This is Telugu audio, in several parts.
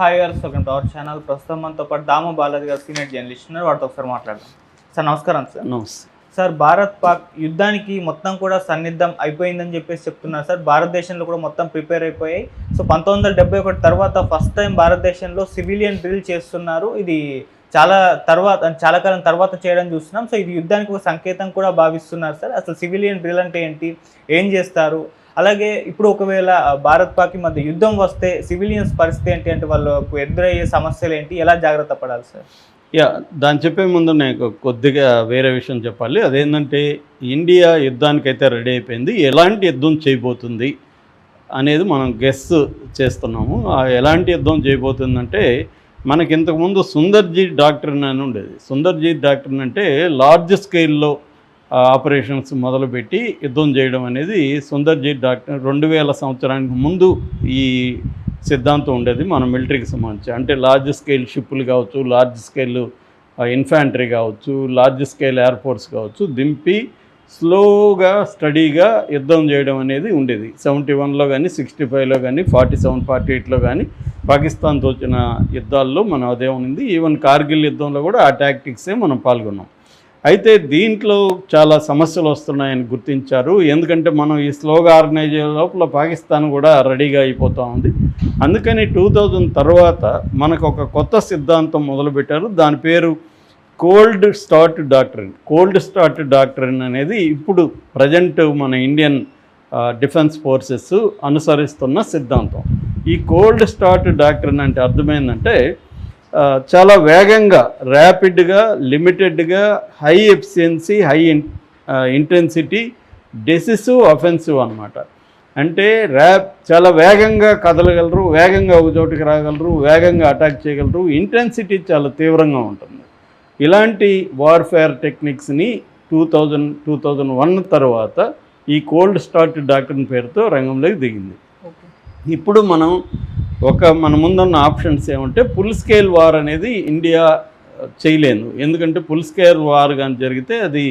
హాయ్ గారు, వెల్కమ్ టు అవర్ ఛానల్. ప్రస్తుతం మనతో పాటు దామ బాలాజీ గారు సీనియర్ జర్నలిస్ట్ ఉన్నారు. వాటితో ఒకసారి మాట్లాడదాం. సార్ నమస్కారం. సార్ నమస్తే సార్, భారత్ పాక్ యుద్ధానికి మొత్తం కూడా సన్నిద్ధం అయిపోయిందని చెప్పేసి చెప్తున్నారు సార్. భారతదేశంలో కూడా మొత్తం ప్రిపేర్ అయిపోయాయి. సో 1971 తర్వాత ఫస్ట్ టైం భారతదేశంలో సివిలియన్ డ్రిల్ చేస్తున్నారు. ఇది చాలా కాలం తర్వాత చేయడం చూస్తున్నాం. సో ఇది యుద్ధానికి ఒక సంకేతం కూడా భావిస్తున్నారు సార్. అసలు సివిలియన్ డ్రిల్ అంటే ఏంటి, ఏం చేస్తారు, అలాగే ఇప్పుడు ఒకవేళ భారత్ పాక్ మధ్య యుద్ధం వస్తే సివిలియన్స్ పరిస్థితి ఏంటి, అంటే వాళ్ళకు ఎదురయ్యే సమస్యలు ఏంటి, ఎలా జాగ్రత్త పడాలి సార్? దాన్ని చెప్పే ముందు నేను కొద్దిగా వేరే విషయం చెప్పాలి. అదేంటంటే ఇండియా యుద్ధానికైతే రెడీ అయిపోయింది. ఎలాంటి యుద్ధం చేయబోతుంది అనేది మనం గెస్ చేస్తున్నాము. ఎలాంటి యుద్ధం చేయబోతుందంటే, మనకి ఇంతకుముందు సుందర్జీత్ డాక్ట్రిన్ అని ఉండేది. సుందర్జీత్ డాక్ట్రిన్ అంటే లార్జ్ స్కేల్లో ఆపరేషన్స్ మొదలుపెట్టి యుద్ధం చేయడం అనేది సుందర్జీత్ డాక్ట్రిన్. 2000 సంవత్సరానికి ముందు ఈ సిద్ధాంతం ఉండేది మన మిలిటరీకి సంబంధించి. అంటే లార్జ్ స్కేల్ షిప్పులు కావచ్చు, లార్జ్ స్కేల్ ఇన్ఫాంట్రీ కావచ్చు, లార్జ్ స్కేల్ ఎయిర్ ఫోర్స్ కావచ్చు, దింపి స్లోగా స్టడీగా యుద్ధం చేయడం అనేది ఉండేది. 71లో కానీ, 65లో కానీ, 47, 48లో కానీ పాకిస్తాన్తో వచ్చిన యుద్ధాల్లో మనం అదే ఉంది. ఈవెన్ కార్గిల్ యుద్ధంలో కూడా ఆ టాక్టిక్సే మనం పాల్గొన్నాం. అయితే దీంట్లో చాలా సమస్యలు వస్తున్నాయని గుర్తించారు. ఎందుకంటే మనం ఈ స్లోగా ఆర్గనైజ్ అయ్యే లోపల పాకిస్తాన్ కూడా రెడీగా అయిపోతూ ఉంది. అందుకని 2000 తర్వాత మనకు ఒక కొత్త సిద్ధాంతం మొదలుపెట్టారు. దాని పేరు cold start doctrine. Cold start doctrine అనేది ఇప్పుడు ప్రజెంట్ మన ఇండియన్ డిఫెన్స్ ఫోర్సెస్ అనుసరిస్తున్న సిద్ధాంతం. ఈ కోల్డ్ స్టార్ట్ డాక్ట్రిన్ అంటే అర్థమైందంటే, చాలా వేగంగా, ర్యాపిడ్గా, లిమిటెడ్గా, high efficiency, high intensity, decisive, offensive అన్నమాట. అంటే చాలా వేగంగా కదలగలరు, వేగంగా ఒక చోటుకి రాగలరు, వేగంగా అటాక్ చేయగలరు, ఇంటెన్సిటీ చాలా తీవ్రంగా ఉంటుంది. ఇలాంటి వార్ఫేర్ టెక్నిక్స్ని 2001 తర్వాత ఈ కోల్డ్ స్టార్ట్ డాక్ట్రిన్ పేరుతో రంగంలోకి దిగింది. ఇప్పుడు మన ముందున్న ఆప్షన్స్ ఏమంటే, ఫుల్ స్కేల్ వార్ అనేది ఇండియా చేయలేదు. ఎందుకంటే ఫుల్ స్కేల్ వార్ కానీ జరిగితే అది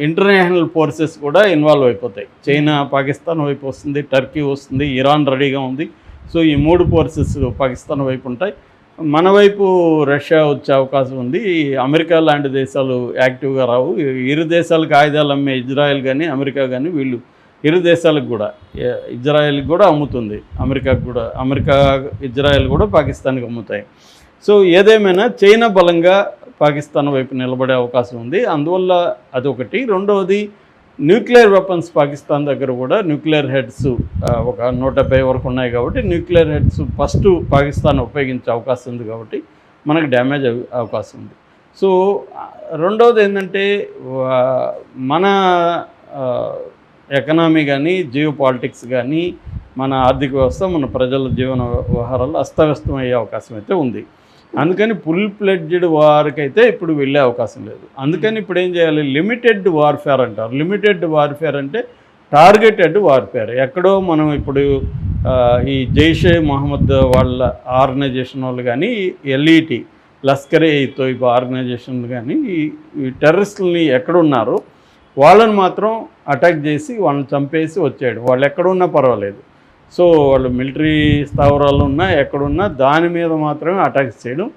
ఇంటర్నేషనల్ ఫోర్సెస్ కూడా ఇన్వాల్వ్ అయిపోతాయి. చైనా పాకిస్తాన్ వైపు వస్తుంది, టర్కీ వస్తుంది, ఇరాన్ రెడీగా ఉంది. సో ఈ 3 ఫోర్సెస్ పాకిస్తాన్ వైపు ఉంటాయి. మన వైపు రష్యా వచ్చే అవకాశం ఉంది. అమెరికా లాంటి దేశాలు యాక్టివ్గా రావు. ఇరు దేశాలకు ఆయుధాలు అమ్మే ఇజ్రాయెల్ కానీ, అమెరికా కానీ, వీళ్ళు ఇరు దేశాలకు కూడా, ఇజ్రాయెల్కి కూడా అమ్ముతుంది, అమెరికా ఇజ్రాయెల్ కూడా పాకిస్తాన్కి అమ్ముతాయి. సో ఏదేమైనా చైనా బలంగా పాకిస్తాన్ వైపు నిలబడే అవకాశం ఉంది. అందువల్ల అదొకటి. రెండవది, న్యూక్లియర్ వెపన్స్ పాకిస్తాన్ దగ్గర కూడా న్యూక్లియర్ హెడ్స్ ఒక 170 వరకు ఉన్నాయి. కాబట్టి న్యూక్లియర్ హెడ్స్ ఫస్ట్ పాకిస్తాన్ ఉపయోగించే అవకాశం ఉంది. కాబట్టి మనకు డ్యామేజ్ అవకాశం ఉంది. సో రెండవది ఏంటంటే, మన ఎకనామీ కానీ, జియో పాలిటిక్స్ కానీ, మన ఆర్థిక వ్యవస్థ, మన ప్రజల జీవన వ్యవహారాలు అస్తవ్యస్తం అయ్యే అవకాశం అయితే ఉంది. అందుకని ఫుల్ ఫ్లెడ్జ్డ్ వార్కి అయితే ఇప్పుడు వెళ్ళే అవకాశం లేదు. అందుకని ఇప్పుడు ఏం చేయాలి, లిమిటెడ్ వార్ఫేర్ అంటారు. లిమిటెడ్ వార్ఫేర్ అంటే టార్గెటెడ్ వార్ఫేర్. ఎక్కడో మనం ఇప్పుడు ఈ జైషే మహమ్మద్ వాళ్ళ ఆర్గనైజేషన్ వాళ్ళు కానీ, ఎల్ఈటి లష్కరే తోయిబా ఆర్గనైజేషన్లు కానీ, ఈ టెర్రరిస్టులని ఎక్కడున్నారో వాళ్ళని మాత్రం అటాక్ చేసి వాళ్ళని చంపేసి వచ్చాడు. వాళ్ళు ఎక్కడున్నా పర్వాలేదు. సో వాళ్ళు మిలిటరీ స్థావరాలు ఉన్నా ఎక్కడున్నా దాని మీద మాత్రమే అటాక్ చేయడం.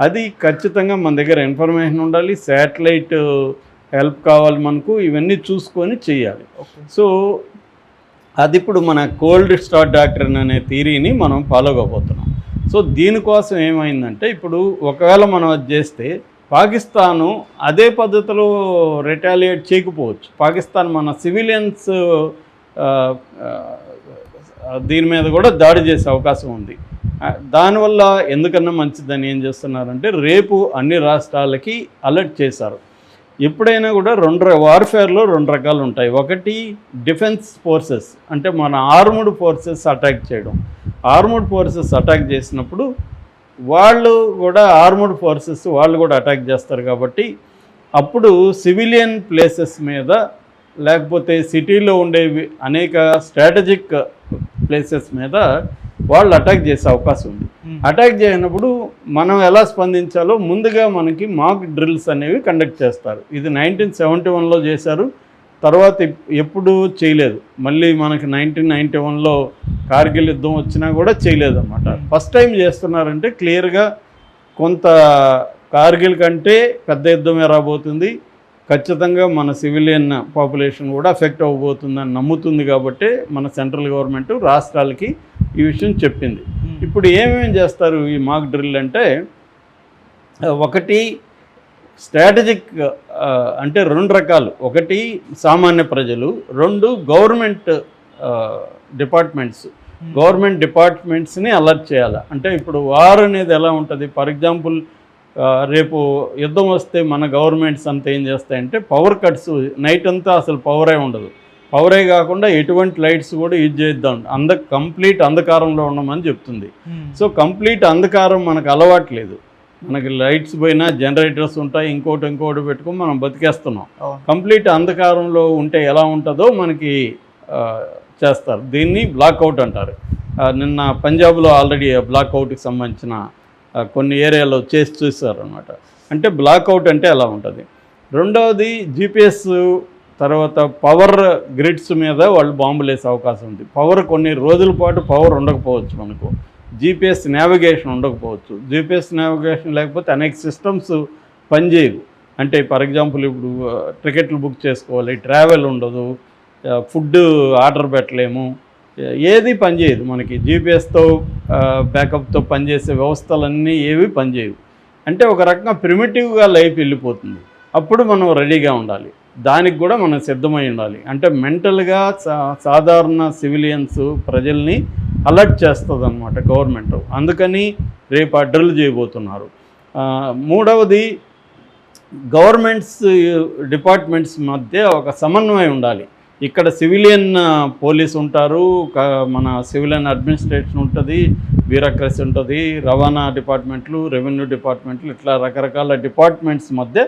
అది ఖచ్చితంగా మన దగ్గర ఇన్ఫర్మేషన్ ఉండాలి, శాటిలైట్ హెల్ప్ కావాలి మనకు, ఇవన్నీ చూసుకొని చేయాలి. సో అది ఇప్పుడు మన కోల్డ్ స్టార్ట్ డాక్ట్రిన్ అనే థియరీని మనం ఫాలో కాబోతున్నాం. సో దీనికోసం ఏమైందంటే, ఇప్పుడు ఒకవేళ మనం అది చేస్తే పాకిస్తాను అదే పద్ధతిలో రిటాలియేట్ చేయకపోవచ్చు. పాకిస్తాన్ మన సివిలియన్స్ దీని మీద కూడా దాడి చేసే అవకాశం ఉంది. దానివల్ల ఎందుకన్నా మంచిదని ఏం చేస్తున్నారంటే, రేపు అన్ని రాష్ట్రాలకి అలర్ట్ చేశారు. ఎప్పుడైనా కూడా వార్ఫేర్లో 2 రకాలు ఉంటాయి. ఒకటి డిఫెన్స్ ఫోర్సెస్, అంటే మన ఆర్మ్డ్ ఫోర్సెస్ అటాక్ చేయడం. ఆర్మ్డ్ ఫోర్సెస్ అటాక్ చేసినప్పుడు వాళ్ళు కూడా అటాక్ చేస్తారు. కాబట్టి అప్పుడు సివిలియన్ ప్లేసెస్ మీద, లేకపోతే సిటీలో ఉండేవి అనేక స్ట్రాటజిక్ ప్లేసెస్ మీద వాళ్ళు అటాక్ చేసే అవకాశం ఉంది. అటాక్ చేయనప్పుడు మనం ఎలా స్పందించాలో ముందుగా మనకి మాక్ డ్రిల్స్ అనేవి కండక్ట్ చేస్తారు. ఇది 1971లో చేశారు. తర్వాత ఎప్పుడూ చేయలేదు. మళ్ళీ మనకి 1991లో కార్గిల్ యుద్ధం వచ్చినా కూడా చేయలేదు అన్నమాట. ఫస్ట్ టైం చేస్తున్నారంటే క్లియర్గా కొంత కార్గిల్ కంటే పెద్ద యుద్ధమే రాబోతుంది, ఖచ్చితంగా మన సివిలియన్ పాపులేషన్ కూడా అఫెక్ట్ అవ్వబోతుందని నమ్ముతుంది. కాబట్టి మన సెంట్రల్ గవర్నమెంట్ రాష్ట్రాలకి ఈ విషయం చెప్పింది. ఇప్పుడు ఏమేమి చేస్తారు ఈ మాక్ డ్రిల్ అంటే, ఒకటి స్ట్రాటజిక్, అంటే రెండు రకాలు. ఒకటి సామాన్య ప్రజలు, రెండు గవర్నమెంట్ డిపార్ట్మెంట్స్ని అలర్ట్ చేయాలి. అంటే ఇప్పుడు వార్ అనేది ఎలా ఉంటుంది, ఫర్ ఎగ్జాంపుల్ రేపు యుద్ధం వస్తే మన గవర్నమెంట్స్ అంతా ఏం చేస్తాయంటే పవర్ కట్స్, నైట్ అంతా అసలు పవరే ఉండదు. పవరే కాకుండా ఎటువంటి లైట్స్ కూడా యూజ్ చేద్దాం, కంప్లీట్ అంధకారంలో ఉండమని చెప్తుంది. సో కంప్లీట్ అంధకారం మనకు అలవాట్లేదు. మనకి లైట్స్ పోయినా జనరేటర్స్ ఉంటాయి, ఇంకోటి పెట్టుకుని మనం బతికేస్తున్నాం. కంప్లీట్ అంధకారంలో ఉంటే ఎలా ఉంటుందో మనకి చేస్తారు. దీన్ని బ్లాక్అవుట్ అంటారు. నిన్న పంజాబ్లో ఆల్రెడీ బ్లాక్అవుట్కి సంబంధించిన కొన్ని ఏరియాలో చేసి చూస్తారు అనమాట. అంటే బ్లాక్అవుట్ అంటే ఎలా ఉంటుంది. రెండవది జీపీఎస్, తర్వాత పవర్ గ్రిడ్స్ మీద వాళ్ళు బాంబులు వేసే అవకాశం ఉంది. పవర్ కొన్ని రోజుల పాటు పవర్ ఉండకపోవచ్చు, మనకు జీపీఎస్ నావిగేషన్ ఉండకపోవచ్చు. జీపీఎస్ నావిగేషన్ లేకపోతే అనేక సిస్టమ్స్ పనిచేయవు. అంటే ఫర్ ఎగ్జాంపుల్ ఇప్పుడు టికెట్లు బుక్ చేసుకోవాలి, ట్రావెల్ ఉండదు, ఫుడ్ ఆర్డర్ పెట్టలేము, ఏది పనిచేయదు. మనకి జీపీఎస్తో బ్యాకప్తో పనిచేసే వ్యవస్థలన్నీ ఏవి పనిచేయవు. అంటే ఒక రకంగా ప్రిమిటివ్గా లైఫ్ వెళ్ళిపోతుంది. అప్పుడు మనం రెడీగా ఉండాలి, దానికి కూడా మనం సిద్ధమై ఉండాలి. అంటే మెంటల్గా సాధారణ సివిలియన్స్ ప్రజల్ని అలర్ట్ చేస్తుంది అన్నమాట గవర్నమెంట్. అందుకని రేపు ఆ డ్రిల్ చేయబోతున్నారు. మూడవది, డిపార్ట్మెంట్స్ మధ్య ఒక సమన్వయం ఉండాలి. ఇక్కడ సివిలియన్ పోలీస్ ఉంటారు, మన సివిలియన్ అడ్మినిస్ట్రేషన్ ఉంటుంది, బ్యూరోక్రసీ ఉంటుంది, రవాణా డిపార్ట్మెంట్లు, రెవెన్యూ డిపార్ట్మెంట్లు, ఇట్లా రకరకాల డిపార్ట్మెంట్స్ మధ్య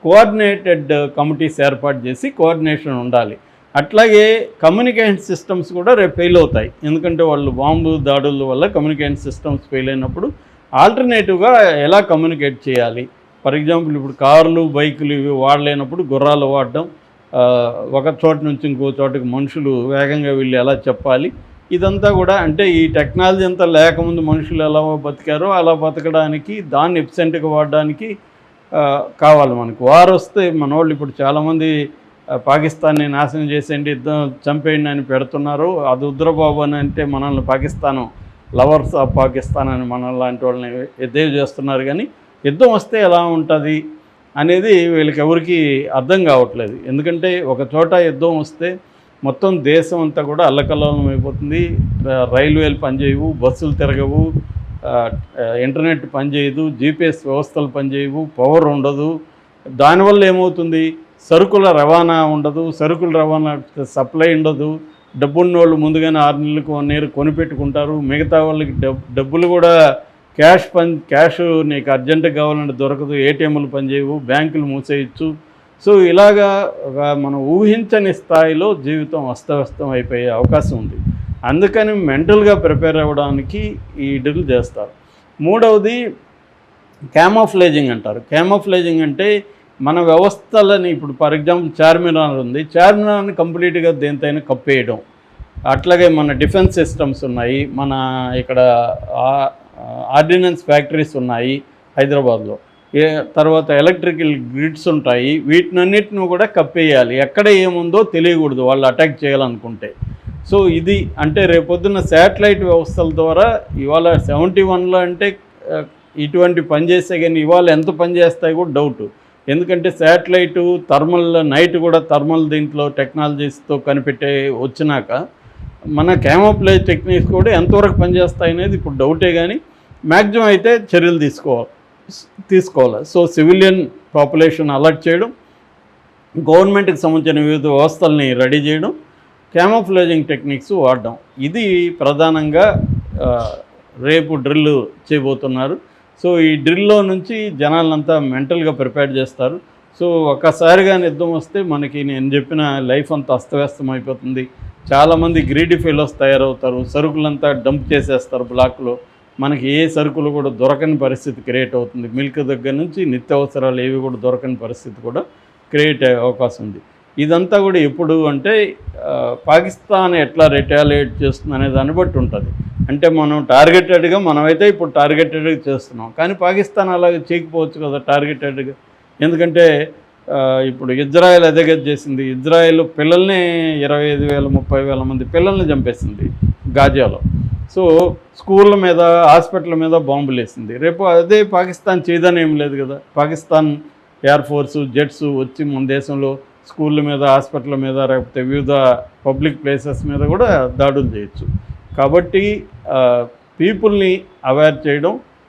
కోఆర్డినేటెడ్ కమిటీస్ ఏర్పాటు చేసి కోఆర్డినేషన్ ఉండాలి. అట్లాగే కమ్యూనికేషన్ సిస్టమ్స్ కూడా రేపు ఫెయిల్ అవుతాయి. ఎందుకంటే వాళ్ళు బాంబు దాడుల వల్ల కమ్యూనికేషన్ సిస్టమ్స్ ఫెయిల్ అయినప్పుడు ఆల్టర్నేటివ్గా ఎలా కమ్యూనికేట్ చేయాలి. ఫర్ ఎగ్జాంపుల్ ఇప్పుడు కార్లు, బైకులు ఇవి వాడలేనప్పుడు గుర్రాలు వాడడం, ఒక చోట నుంచి ఇంకో చోటకి మనుషులు వేగంగా వెళ్ళి ఎలా చెప్పాలి, ఇదంతా కూడా అంటే ఈ టెక్నాలజీ అంతా లేకముందు మనుషులు ఎలా బతికారో అలా బతకడానికి, దాన్ని ఎఫిషియెంట్గా వాడడానికి కావాలి మనకు. వారు వస్తే మన వాళ్ళు ఇప్పుడు చాలామంది పాకిస్తాన్ని నాశనం చేసేయండి, యుద్ధం చంపేయండి అని పెడుతున్నారు. అది ఉద్రబాబు అని అంటే మనల్ని పాకిస్తాను లవర్స్ ఆఫ్ పాకిస్తాన్ అని మన లాంటి వాళ్ళని ఎద్దేవి చేస్తున్నారు. కానీ యుద్ధం వస్తే ఎలా ఉంటుంది అనేది వీళ్ళకి ఎవరికి అర్థం కావట్లేదు. ఎందుకంటే ఒక చోట యుద్ధం వస్తే మొత్తం దేశం అంతా కూడా అల్లకల్లోలం అయిపోతుంది. రైల్వేలు పనిచేయవు, బస్సులు తిరగవు, ఇంటర్నెట్ పనిచేయదు, జీపీఎస్ వ్యవస్థలు పనిచేయవు, పవర్ ఉండదు. దానివల్ల ఏమవుతుంది, సరుకుల రవాణా ఉండదు, సరుకుల రవాణా సప్లై ఉండదు. డబ్బున్నోళ్ళు ముందుగానే 6 నెలలకు 1 year కొనిపెట్టుకుంటారు. మిగతా వాళ్ళకి డబ్బులు కూడా క్యాష్ నీకు అర్జెంటుగా కావాలంటే దొరకదు, ఏటీఎంలు పనిచేయవు, బ్యాంకులు మూసేయచ్చు. సో ఇలాగా మనం ఊహించని స్థాయిలో జీవితం అస్తవ్యస్తం అయిపోయే అవకాశం ఉంది. అందుకని మెంటల్గా ప్రిపేర్ అవ్వడానికి ఈ డ్రిల్ చేస్తారు. మూడవది క్యామోఫ్లేజింగ్ అంటారు. క్యామోఫ్లేజింగ్ అంటే మన వ్యవస్థలని, ఇప్పుడు ఫర్ ఎగ్జాంపుల్ చార్మినార్ ఉంది, చార్మినార్ని కంప్లీట్గా దేనితైనా కప్పేయడం. అట్లాగే మన డిఫెన్స్ సిస్టమ్స్ ఉన్నాయి, మన ఇక్కడ ఆర్డినెన్స్ ఫ్యాక్టరీస్ ఉన్నాయి హైదరాబాద్లో, తర్వాత ఎలక్ట్రికల్ గ్రిడ్స్ ఉంటాయి. వీటినన్నిటిని కూడా కప్పేయాలి, ఎక్కడ ఏముందో తెలియకూడదు వాళ్ళు అటాక్ చేయాలనుకుంటే. సో ఇది అంటే రేపొద్దున్న శాటిలైట్ వ్యవస్థల ద్వారా ఇవాళ 71లో అంటే ఇటువంటి పనిచేస్తే కానీ ఇవాళ ఎంత పనిచేస్తాయి కూడా డౌట్. ఎందుకంటే శాటిలైటు థర్మల్, నైట్ కూడా థర్మల్ దీంట్లో టెక్నాలజీస్తో కనిపెట్టే వచ్చినాక మన క్యామోఫ్లేజ్ టెక్నిక్స్ కూడా ఎంతవరకు పనిచేస్తాయి అనేది ఇప్పుడు డౌటే. కానీ మ్యాక్సిమం అయితే చర్యలు తీసుకోవాలి. సో సివిలియన్ పాపులేషన్ అలర్ట్ చేయడం, గవర్నమెంట్కి సంబంధించిన వివిధ వ్యవస్థల్ని రెడీ చేయడం, క్యామోఫ్లేజింగ్ టెక్నిక్స్ వాడడం, ఇది ప్రధానంగా రేపు డ్రిల్ చేయబోతున్నారు. సో ఈ డ్రిల్లో నుంచి జనాలంతా మెంటల్గా ప్రిపేర్ చేస్తారు. సో ఒక్కసారిగా యుద్ధం వస్తే మనకి నేను చెప్పిన లైఫ్ అంతా అస్తవ్యస్తం అయిపోతుంది. చాలామంది గ్రీడీ ఫెలోస్ తయారవుతారు, సరుకులంతా డంప్ చేసేస్తారు బ్లాక్లో. మనకి ఏ సరుకులు కూడా దొరకని పరిస్థితి క్రియేట్ అవుతుంది. మిల్క్ దగ్గర నుంచి నిత్యావసరాలు ఏవి కూడా దొరకని పరిస్థితి కూడా క్రియేట్ అయ్యే అవకాశం ఉంది. ఇదంతా కూడా ఎప్పుడు అంటే పాకిస్తాన్ ఎట్లా రిటాలియేట్ చేస్తుంది అనే దాన్ని బట్టి ఉంటుంది. అంటే మనం టార్గెటెడ్గా మనమైతే ఇప్పుడు టార్గెటెడ్గా చేస్తున్నాం, కానీ పాకిస్తాన్ అలాగే చేయకపోవచ్చు కదా టార్గెటెడ్గా. ఎందుకంటే ఇప్పుడు ఇజ్రాయెల్ అదే చేసింది. ఇజ్రాయెల్ పిల్లల్ని 25,000 30,000 మంది పిల్లల్ని చంపేసింది గాజాలో. సో స్కూళ్ళ మీద హాస్పిటల్ మీద బాంబులు వేసింది. రేపు అదే పాకిస్తాన్ చేయదని ఏం లేదు కదా. పాకిస్తాన్ ఎయిర్ ఫోర్సు జెట్స్ వచ్చి మన దేశంలో స్కూళ్ళ మీద హాస్పిటల్ మీద లేకపోతే వివిధ పబ్లిక్ ప్లేసెస్ మీద కూడా దాడులు చేయొచ్చు. కాబట్టి పీపుల్ని అవేర్ చేయడం